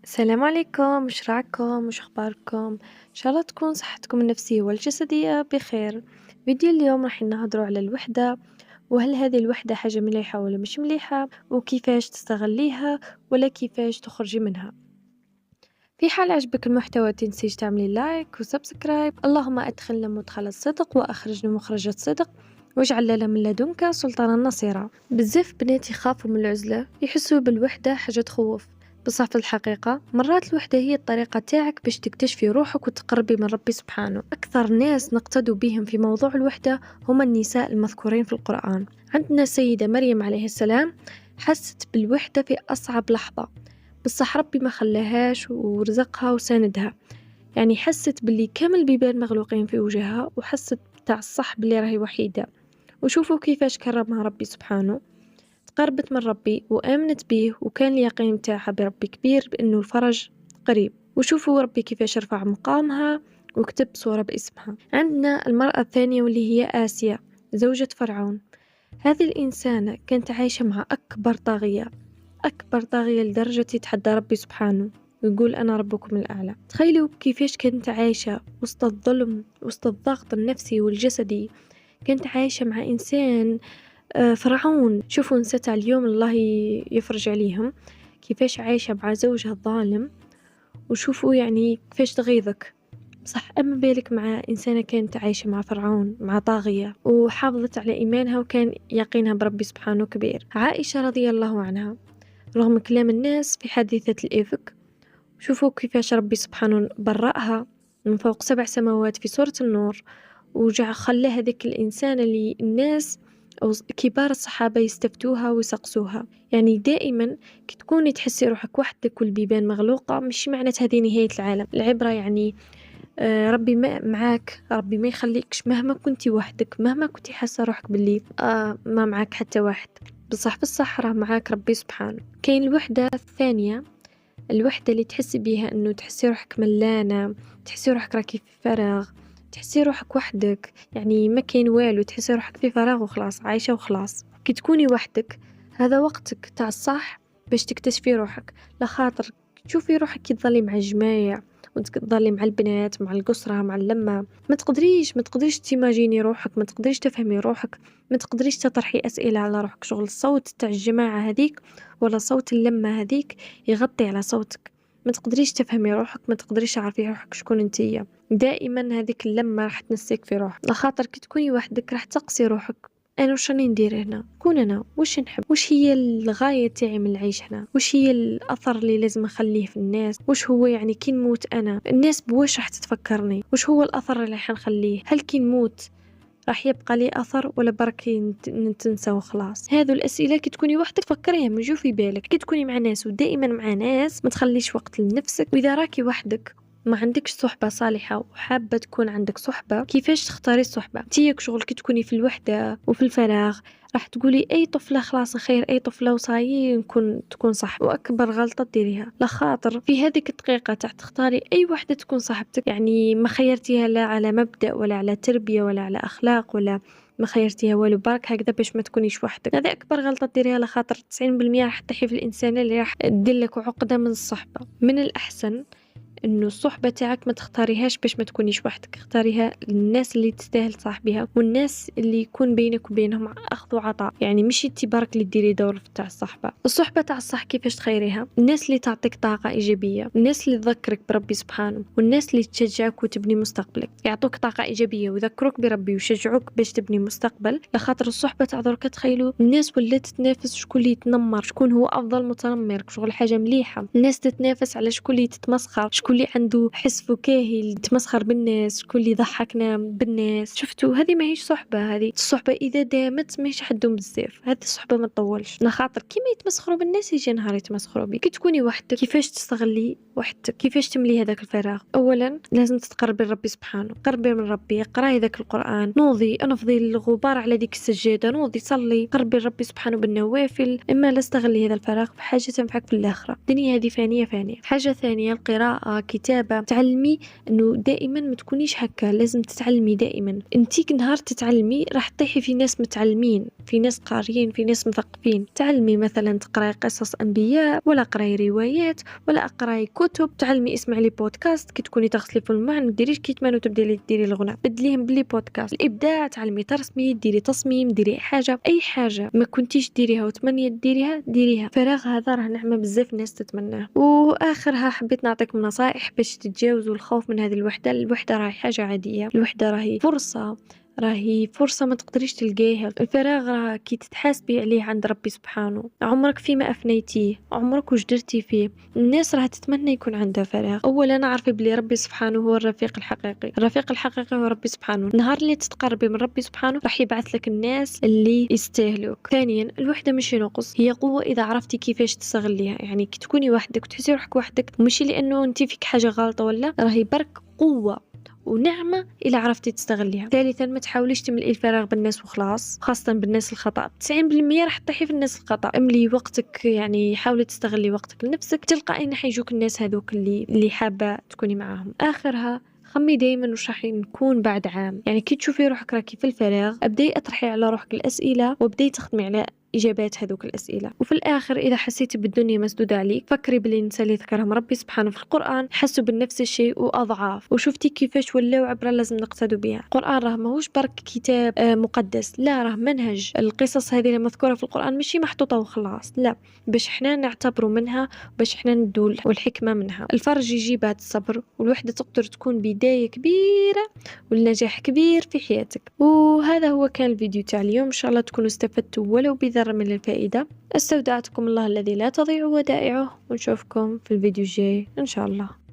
السلام عليكم، وش راكم؟ وش أخباركم؟ إن شاء الله تكون صحتكم النفسية والجسدية بخير. فيديو اليوم راح نهضروا على الوحدة، وهل هذه الوحدة حاجة مليحة ولا مش مليحة، وكيفاش تستغليها ولا كيفاش تخرجي منها. في حال عجبك المحتوى تنسيش تعملي لايك وسبسكرايب. اللهم أدخلنا مدخل الصدق وأخرجنا مخرج الصدق واجعل لنا من لدنك سلطانا نصيرا. بزاف بنات يخافوا من العزلة، يحسوا بالوحدة حاجة تخوف، بصح في الحقيقة مرات الوحدة هي الطريقة تاعك باش تكتشفي روحك وتقربي من ربي سبحانه. أكثر ناس نقتدوا بهم في موضوع الوحدة هم النساء المذكورين في القرآن. عندنا سيدة مريم عليه السلام حست بالوحدة في أصعب لحظة، بصح ربي ما خلاهاش ورزقها وساندها. يعني حست باللي كامل البيبان مغلوقين في وجهها، وحست تاع الصح باللي راهي وحيدة. وشوفوا كيفاش كرمها ربي سبحانه، تقربت من ربي وآمنت به، وكان اليقين متاعها بربي كبير بأنه الفرج قريب. وشوفوا ربي كيفاش رفع مقامها وكتب صورة باسمها. عندنا المرأة الثانية واللي هي آسيا زوجة فرعون. هذه الإنسانة كانت عايشة مع أكبر طاغية، أكبر طاغية لدرجة يتحدى ربي سبحانه ويقول أنا ربكم الأعلى. تخيلوا كيفاش كانت عايشة وسط الظلم، وسط الضغط النفسي والجسدي. كانت عايشة مع إنسان فرعون. شوفوا نسيت اليوم الله يفرج عليهم كيفاش عايشة مع زوجها الظالم. وشوفوا يعني كيفاش تغيظك. صح، أما بالك مع إنسانة كانت عايشة مع فرعون، مع طاغية، وحافظت على إيمانها وكان يقينها بربي سبحانه كبير. عائشة رضي الله عنها رغم كلام الناس في حادثة الإفك، شوفوا كيفاش ربي سبحانه برأها من فوق 7 سماوات في سورة النور، وجع خلى هذيك الإنسان اللي الناس أو كبار الصحابة يستفتوها ويسقسوها. يعني دائما كي تكوني تحسي روحك وحدك والبيبان مغلوقة، مش معنى هذه نهاية العالم. العبرة يعني ربي ما معاك، ربي ما يخليكش مهما كنتي وحدك، مهما كنتي حاسة روحك باللي ما معاك حتى واحد، بصح في الصحراء معاك ربي سبحانه. كاين الوحدة الثانية، الوحدة اللي تحسي بيها انه تحسي روحك ملانة، تحسي روحك راكي في فراغ، تحسي روحك وحدك، يعني ما كاين والو، تحسي روحك في فراغ وخلاص، عايشة وخلاص. كي تكوني وحدك هذا وقتك تاع الصح باش تكتشفي روحك. لخاطر تشوفي روحك كي تظلي مع الجمايع وتظلي مع البنات، مع القسرة، مع اللمة، ما تقدريش تيماجيني روحك، ما تقدريش تفهمي روحك، ما تقدريش تطرحي أسئلة على روحك. شغل الصوت تاع الجماعة هذيك ولا صوت اللمة هذيك يغطي على صوتك، ما تقدريش تفهمي روحك، ما تقدريش تعرفي روحك شكون انتية. دائما هذيك اللمة راح تنسيك في روحك. لخاطر كي تكوني وحدك راح تقصي روحك، انا وش راني ندير هنا، كون انا وش نحب، وش هي الغاية تاعي من العيش هنا، وش هي الاثر اللي لازم اخليه في الناس، وش هو يعني كي نموت انا الناس بواش راح تتفكرني، وش هو الاثر اللي حنخليه، هل كي نموت راح يبقى لي أثر ولا برك نتنسى وخلاص. هذو الأسئلة كي تكوني وحدك تفكريها من جو في بالك. كي تكوني مع ناس ودائما مع ناس ما تخليش وقت لنفسك. وإذا راكي وحدك ما عندكش صحبة صالحة وحابة تكون عندك صحبة، كيفاش تختاري الصحبة؟ تيك شغل كي تكوني في الوحدة وفي الفراغ راح تقولي أي طفلة خلاص خير، أي طفلة وصايي تكون صح. وأكبر غلطة ديريها، لخاطر في هذيك الدقيقة تاع تختاري أي وحدة تكون صاحبتك، يعني ما خيرتيها لا على مبدأ ولا على تربية ولا على أخلاق ولا ما خيرتيها والو، برك هكذا باش ما تكونيش وحدك. هذا أكبر غلطة ديريها، لخاطر 90% راح تحي في الإنسان اللي راح تدلك عقدة من الصحبة. من الأحسن انه الصحبة تاعك ما تختاريهاش باش ما تكونيش وحدك، اختاريها للناس اللي تستاهل صاحبها، والناس اللي يكون بينك وبينهم اخذ وعطاء. يعني مش انتي برك اللي ديري دور تاع الصحبة تاع الصح. كيفاش تخيريها؟ الناس اللي تعطيك طاقة ايجابية، الناس اللي تذكرك بربي سبحانه، والناس اللي تشجعك وتبني مستقبلك، يعطوك طاقة ايجابية ويذكروك بربي ويشجعوك باش تبني مستقبل. لخاطر الصحبة تاع درك تخيلوا الناس ولات تتنافس شكون اللي يتنمر، شكون هو افضل متنمر، شغل حاجة مليحة. الناس تتنافس على شكون اللي تتمسخر، شكون اللي عنده حس فكاهي اللي يتمسخر بالناس، شكون اللي يضحكنا بالناس. شفتوا هذه ماهيش صحبة. هذه الصحبة اذا دامت ماهيش حدهم بزاف، هذه الصحبة ما تطولش. لخاطر كيما يتمسخروا بالناس يجي نهار يتمسخروا بك. كي تكوني وحدك كيفاش تستغلي وحدك، كيفاش تملي هذاك الفراغ؟ اولا لازم تتقربي لربي سبحانه، قربي من ربي، اقراي ذاك القرآن، نوضي انفضي الغبار على ديك السجادة، نوضي صلي، قربي لربي سبحانه بالنوافل. اما لا استغلي هذا الفراغ في حاجة تنفعك في الاخرة. الدنيا هذه فانية. حاجة ثانية القراءة قراءة، كتابة، تعلمي إنه دائمًا ما تكونيش هكا، لازم تتعلمي دائمًا، أنتِ نهار تتعلمي راح تطيحي في ناس متعلمين، في ناس قاريين، في ناس مثقفين، تعلمي مثلًا تقراي قصص أنبياء ولا اقراي روايات ولا اقراي كتب، تعلمي اسمعي لي بودكاست كي تكوني تغسلي في الماء، ما ديريش كيتمان وتبدي ديري الغناء، بدليهم بلي بودكاست، الإبداع، تعلمي ترسمي، ديري تصميم، ديري حاجة، أي حاجة ما كنتيش ديريها وتمنيت ديريها ديريها، الفراغ هذا راه نعمة بزاف ناس تتمناه. وآخرها حبيت نعطيكم نصائح باش تتجاوزوا الخوف من هذه الوحدة. الوحدة راهي حاجة عادية، الوحدة راهي فرصة، راهي فرصة ما تقدريش تلقايها. الفراغ راه كي تتحاسبي عليه عند ربي سبحانه، عمرك فيما أفنيتيه، عمرك واش درتي فيه. الناس راح تتمنى يكون عندها فراغ. أولا عارفة بلي ربي سبحانه هو الرفيق الحقيقي، الرفيق الحقيقي هو ربي سبحانه. النهار اللي تتقربي من ربي سبحانه راح يبعث لك الناس اللي يستاهلوك. ثانيا الوحدة ماشي نقص، هي قوة إذا عرفتي كيفاش تستغليها. يعني كي تكوني وحدك وتحسي روحك وحدك ماشي لأنه انت فيك حاجة غلطة، ولا راهي برك قوة ونعمة إلا عرفتي تستغليها. ثالثا ما تحاوليش تملئي الفراغ بالناس وخلاص، خاصة بالناس الخطأ. 90% راح تطيحي في الناس الخطأ. املي وقتك، يعني حاولي تستغلي وقتك لنفسك، تلقائي حيجوك الناس هذوك اللي حابة تكوني معاهم. آخرها خمي دايما وش راح نكون بعد عام. يعني كي تشوفي روحك راكي في الفراغ ابداي اطرحي على روحك الأسئلة وابداي تخدمي على إجابات هذوك الأسئلة. وفي الآخر إذا حسيتي بالدنيا مسدودة عليك فكري باللي الإنسان اللي ذكرهم ربي سبحانه في القرآن حسوا بالنفس الشيء وأضعاف، وشفتي كيفاش ولاو عبرة لازم نقتدوا بها. القرآن راه ماهوش برك كتاب مقدس، لا راه منهج. القصص هذه المذكورة في القرآن ماشي محطوطة وخلاص، لا، باش احنا نعتبروا منها، باش احنا ندول والحكمة منها. الفرج يجي بعد الصبر، والوحدة تقدر تكون بداية كبيرة والنجاح كبير في حياتك. وهذا هو كان الفيديو تاع اليوم، إن شاء الله تكونوا استفدتوا ولو بذرة من الفائدة. استودعتكم الله الذي لا تضيع ودائعه، ونشوفكم في الفيديو الجاي إن شاء الله.